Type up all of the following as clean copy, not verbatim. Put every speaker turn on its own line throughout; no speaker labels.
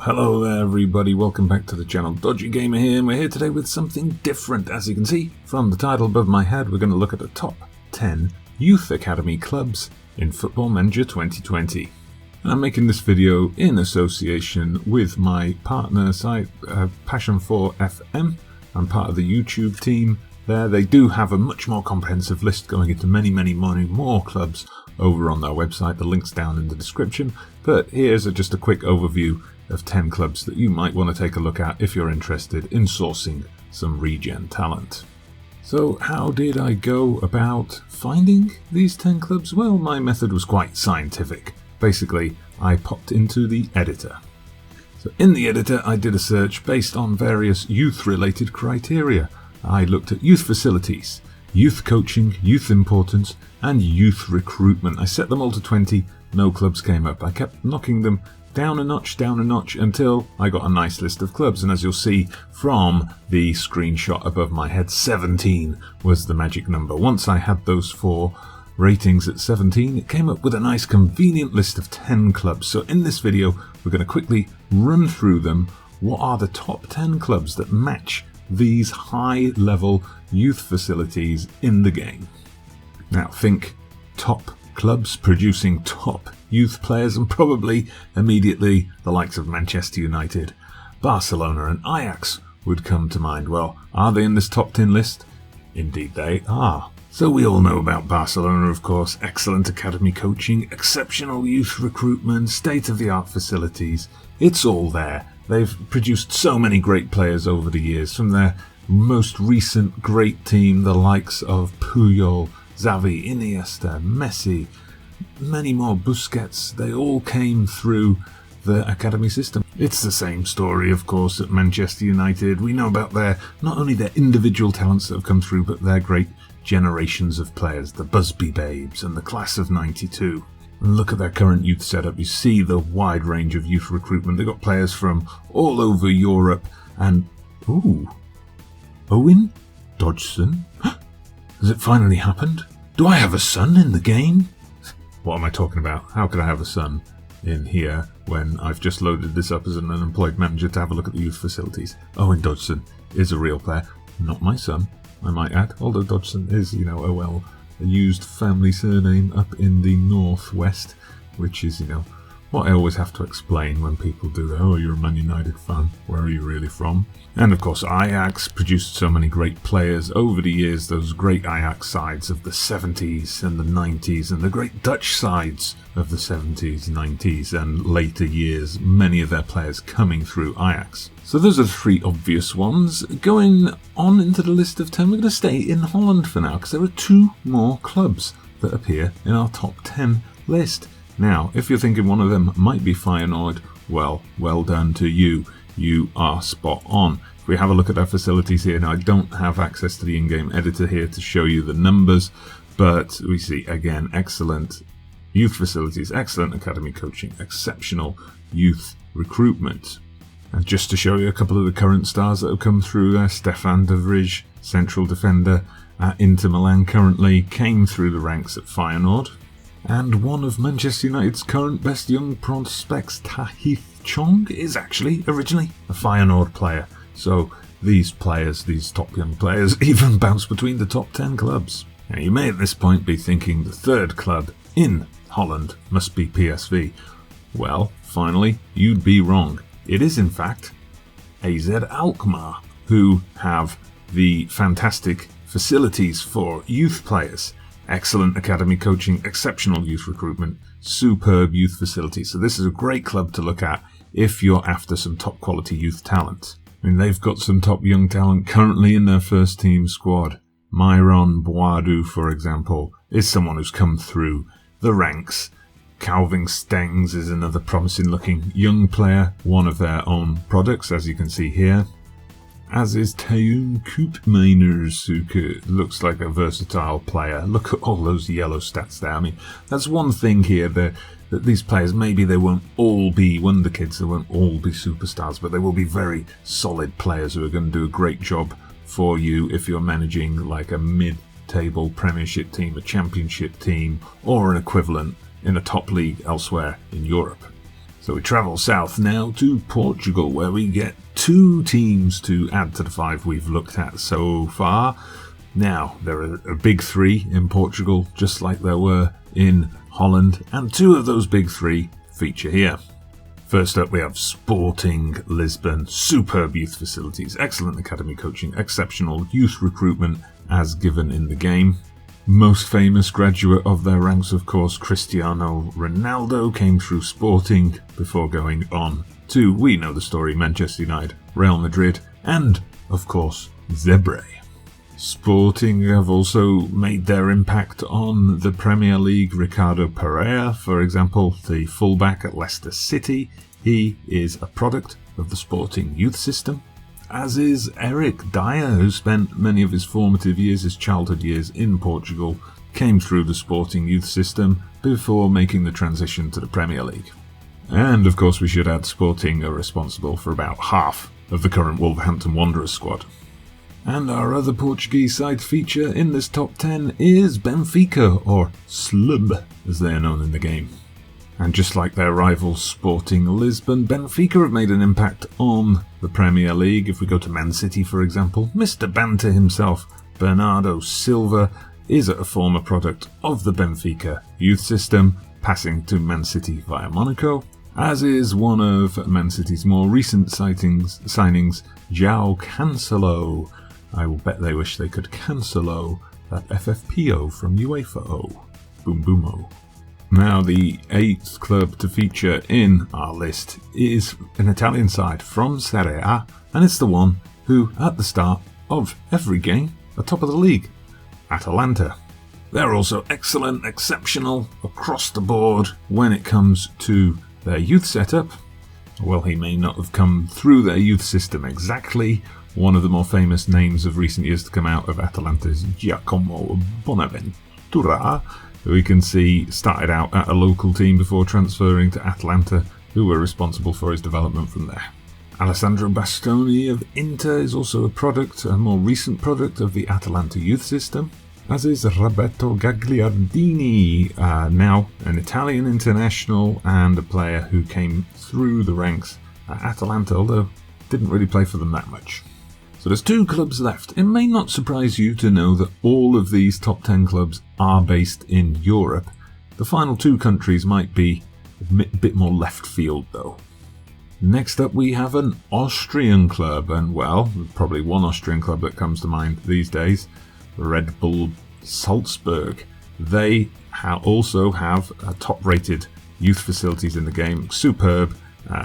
Hello there everybody, welcome back to the channel. Dodgy Gamer here, and we're here today with something different. As you can see from the title above my head, we're going to look at the top 10 youth academy clubs in Football Manager 2020. And I'm making this video in association with my partner site, Passion for FM. I'm part of the YouTube team there. They do have a much more comprehensive list going into many more clubs over on their website. The link's down in the description, but here's just a quick overview of 10 clubs that you might want to take a look at if you're interested in sourcing some Regen talent. So how did I go about finding these 10 clubs? Well, my method was quite scientific. Basically, I popped into the editor. So in the editor, I did a search based on various youth-related criteria. I looked at youth facilities, youth coaching, youth importance, and youth recruitment. I set them all to 20, no clubs came up. I kept knocking them down a notch, until I got a nice list of clubs. And as you'll see from the screenshot above my head, 17 was the magic number. Once I had those 4 ratings at 17, it came up with a nice convenient list of 10 clubs. So in this video, we're going to quickly run through them. What are the top 10 clubs that match these high-level youth facilities in the game? Now think top clubs producing top youth players, and probably immediately the likes of Manchester United, Barcelona and Ajax would come to mind. Well, are they in this top 10 list? Indeed they are. So we all know about Barcelona, of course. Excellent academy coaching, exceptional youth recruitment, state-of-the-art facilities. It's all there. They've produced so many great players over the years, from their most recent great team, the likes of Puyol, Xavi, Iniesta, Messi, many more, Busquets. They all came through the academy system. It's the same story, of course, at Manchester United. We know about not only their individual talents that have come through, but their great generations of players, the Busby Babes and the class of 92. And look at their current youth setup. You see the wide range of youth recruitment. They've got players from all over Europe. And, ooh, Owen Dodgson? Has it finally happened? Do I have a son in the game? What am I talking about? How could I have a son in here when I've just loaded this up as an unemployed manager to have a look at the youth facilities? Owen Dodgson is a real player. Not my son, I might add. Although Dodgson is, a well-used family surname up in the northwest, which is, what I always have to explain when people do that. Oh, you're a Man United fan. Where are you really from? And of course, Ajax produced so many great players over the years. Those great Ajax sides of the 70s and the 90s, and the great Dutch sides of the 70s, 90s, and later years. Many of their players coming through Ajax. So those are the 3 obvious ones. Going on into the list of 10, we're going to stay in Holland for now, because there are 2 more clubs that appear in our top 10 list. Now, if you're thinking one of them might be Feyenoord, well done to you. You are spot on. If we have a look at their facilities here, now I don't have access to the in-game editor here to show you the numbers, but we see, again, excellent youth facilities, excellent academy coaching, exceptional youth recruitment. And just to show you a couple of the current stars that have come through there, Stefan de Vrij, central defender at Inter Milan currently, came through the ranks at Feyenoord. And one of Manchester United's current best young prospects, Tahith Chong, is actually originally a Feyenoord player. So these players, these top young players, even bounce between the top 10 clubs. Now you may at this point be thinking the 3rd club in Holland must be PSV. Well, finally, you'd be wrong. It is in fact AZ Alkmaar, who have the fantastic facilities for youth players. Excellent academy coaching, exceptional youth recruitment, superb youth facilities. So this is a great club to look at if you're after some top quality youth talent. I mean, they've got some top young talent currently in their first team squad. Myron Boadu, for example, is someone who's come through the ranks. Calvin Stengs is another promising looking young player, one of their own products, as you can see here. As is Teun Koopmeiners, who looks like a versatile player. Look at all those yellow stats there. I mean, that's one thing here, that these players, maybe they won't all be Wonderkids, they won't all be superstars, but they will be very solid players who are going to do a great job for you if you're managing like a mid-table Premiership team, a Championship team, or an equivalent in a top league elsewhere in Europe. So we travel south now to Portugal, where we get 2 teams to add to the 5 we've looked at so far. Now, there are a big 3 in Portugal, just like there were in Holland, and 2 of those big 3 feature here. First up, we have Sporting Lisbon. Superb youth facilities, excellent academy coaching, exceptional youth recruitment as given in the game. Most famous graduate of their ranks, of course, Cristiano Ronaldo, came through Sporting before going on to, we know the story, Manchester United, Real Madrid, and, of course, Zebre. Sporting have also made their impact on the Premier League. Ricardo Pereira, for example, the fullback at Leicester City, he is a product of the Sporting youth system. As is Eric Dyer, who spent many of his formative years, his childhood years in Portugal, came through the Sporting youth system before making the transition to the Premier League. And of course we should add Sporting are responsible for about half of the current Wolverhampton Wanderers squad. And our other Portuguese side feature in this top 10 is Benfica, or SLB as they are known in the game. And just like their rivals Sporting Lisbon, Benfica have made an impact on the Premier League. If we go to Man City, for example, Mr. Banter himself, Bernardo Silva, is a former product of the Benfica youth system, passing to Man City via Monaco, as is one of Man City's more recent signings, João Cancelo. I will bet they wish they could cancelo that FFPO from UEFA-O. Boom boom-o. Now, the 8th club to feature in our list is an Italian side from Serie A, and it's the one who, at the start of every game, are top of the league, Atalanta. They're also excellent, exceptional, across the board when it comes to their youth setup. Well, he may not have come through their youth system exactly. One of the more famous names of recent years to come out of Atalanta is Giacomo Bonaventura, who we can see started out at a local team before transferring to Atalanta, who were responsible for his development from there. Alessandro Bastoni of Inter is also a more recent product of the Atalanta youth system, as is Roberto Gagliardini, now an Italian international and a player who came through the ranks at Atalanta, although didn't really play for them that much. So there's 2 clubs left. It may not surprise you to know that all of these top 10 clubs are based in Europe. The final 2 countries might be a bit more left field though. Next up we have an Austrian club, and well, probably one Austrian club that comes to mind these days, Red Bull Salzburg. They also have top-rated youth facilities in the game, superb,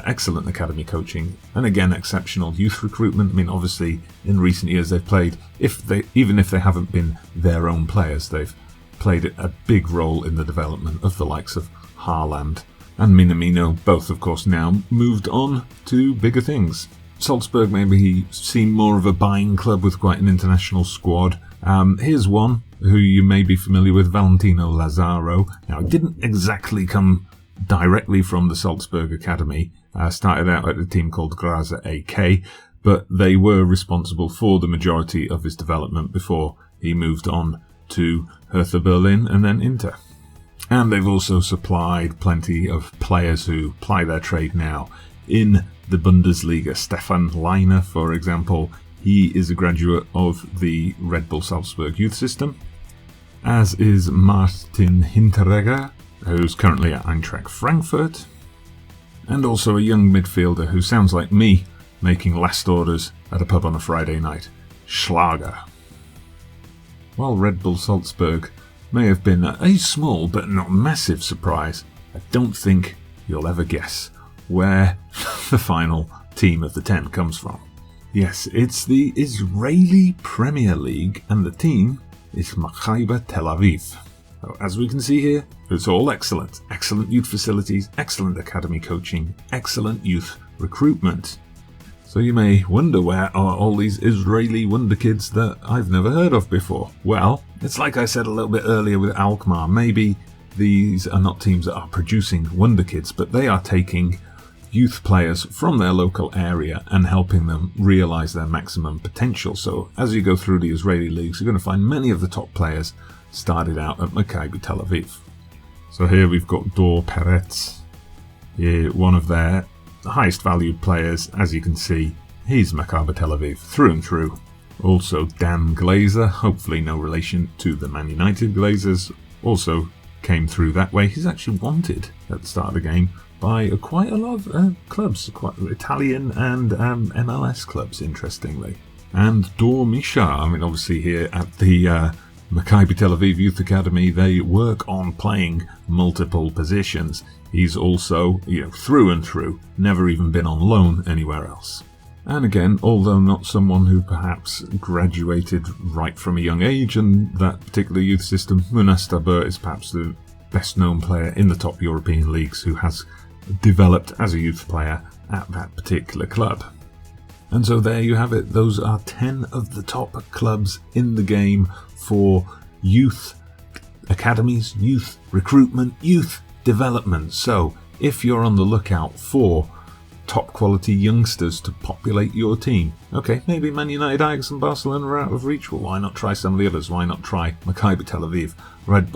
excellent academy coaching, and again exceptional youth recruitment. I mean, obviously in recent years they've played, even if they haven't been their own players, they've played a big role in the development of the likes of Haaland and Minamino, both of course now moved on to bigger things. Salzburg maybe seem more of a buying club with quite an international squad. Here's one who you may be familiar with, Valentino Lazaro. Now, it didn't exactly come directly from the Salzburg Academy, started out at a team called Grazer AK, but they were responsible for the majority of his development before he moved on to Hertha Berlin and then Inter. And they've also supplied plenty of players who ply their trade now in the Bundesliga. Stefan Leiner, for example, he is a graduate of the Red Bull Salzburg youth system, as is Martin Hinteregger, who's currently at Eintracht Frankfurt, and also a young midfielder who sounds like me making last orders at a pub on a Friday night, Schlager. While Red Bull Salzburg may have been a small but not massive surprise, I don't think you'll ever guess where the final team of the 10 comes from. Yes, it's the Israeli Premier League, and the team is Mciver Tel Aviv. So, as we can see here, it's all excellent. Excellent youth facilities, excellent academy coaching, excellent youth recruitment. So you may wonder, where are all these Israeli Wonderkids that I've never heard of before? Well, it's like I said a little bit earlier with Alkmaar. Maybe these are not teams that are producing Wonderkids, but they are taking youth players from their local area and helping them realise their maximum potential. So as you go through the Israeli leagues, you're going to find many of the top players started out at Maccabi Tel Aviv. So here we've got Dor Peretz, one of their highest valued players, as you can see, he's Mciver Tel Aviv through and through. Also Dan Glazer, hopefully no relation to the Man United Glazers, also came through that way. He's actually wanted at the start of the game by quite a lot of clubs, quite Italian and MLS clubs, interestingly. And Dor Misha, I mean, obviously here at the Mciver Tel Aviv Youth Academy, they work on playing multiple positions. He's also, through and through, never even been on loan anywhere else. And again, although not someone who perhaps graduated right from a young age in that particular youth system, Munas Tabur is perhaps the best known player in the top European leagues who has developed as a youth player at that particular club. And so there you have it. Those are 10 of the top clubs in the game for youth academies, youth recruitment, youth development. So if you're on the lookout for top quality youngsters to populate your team, okay, maybe Man United, Ajax and Barcelona are out of reach. Well, why not try some of the others? Why not try Mciver Tel Aviv, Red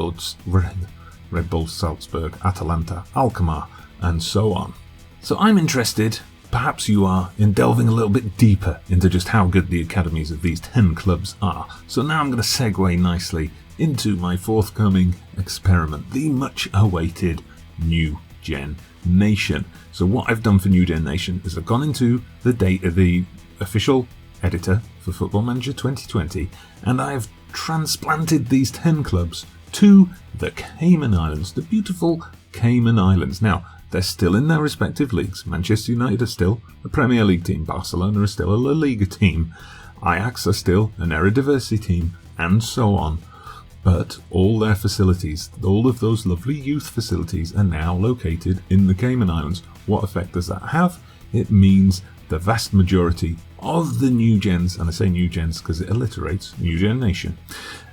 Bull Salzburg, Atalanta, Alkmaar, and so on. So I'm interested, perhaps you are, in delving a little bit deeper into just how good the academies of these 10 clubs are. So now I'm going to segue nicely into my forthcoming experiment, the much awaited New Gen Nation. So what I've done for New Gen Nation is I've gone into the official editor for Football Manager 2020, and I've transplanted these 10 clubs to the Cayman Islands, the beautiful Cayman Islands. Now, they're still in their respective leagues. Manchester United are still a Premier League team, Barcelona is still a La Liga team, Ajax are still an Eredivisie team, and so on. But all their facilities, all of those lovely youth facilities, are now located in the Cayman Islands. What effect does that have? It means the vast majority of the new gens, and I say new gens because it alliterates, New Gen Nation,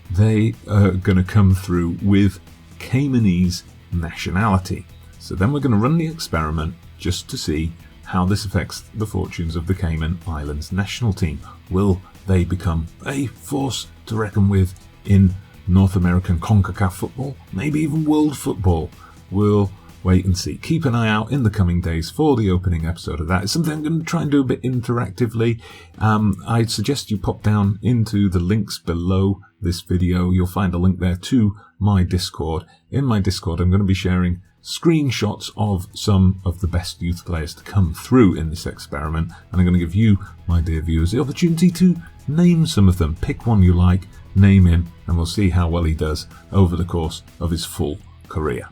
they are going to come through with Caymanese nationality. So then we're going to run the experiment just to see how this affects the fortunes of the Cayman Islands national team. Will they become a force to reckon with in North American CONCACAF football, maybe even world football? We'll wait and see. Keep an eye out in the coming days for the opening episode of that. It's something I'm going to try and do a bit interactively. I'd suggest you pop down into the links below this video. You'll find a link there to my Discord. In my Discord, I'm going to be sharing screenshots of some of the best youth players to come through in this experiment, and I'm going to give you, my dear viewers, the opportunity to name some of them. Pick one you like, name him, and we'll see how well he does over the course of his full career.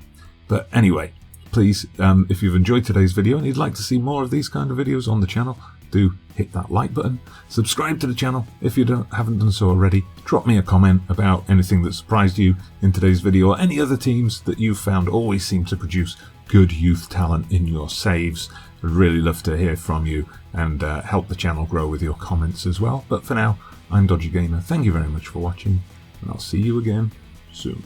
But anyway, please, if you've enjoyed today's video and you'd like to see more of these kind of videos on the channel, do hit that like button, subscribe to the channel if you haven't done so already, drop me a comment about anything that surprised you in today's video, or any other teams that you've found always seem to produce good youth talent in your saves. I'd really love to hear from you and help the channel grow with your comments as well. But for now, I'm Dodgy Gamer, thank you very much for watching, and I'll see you again soon.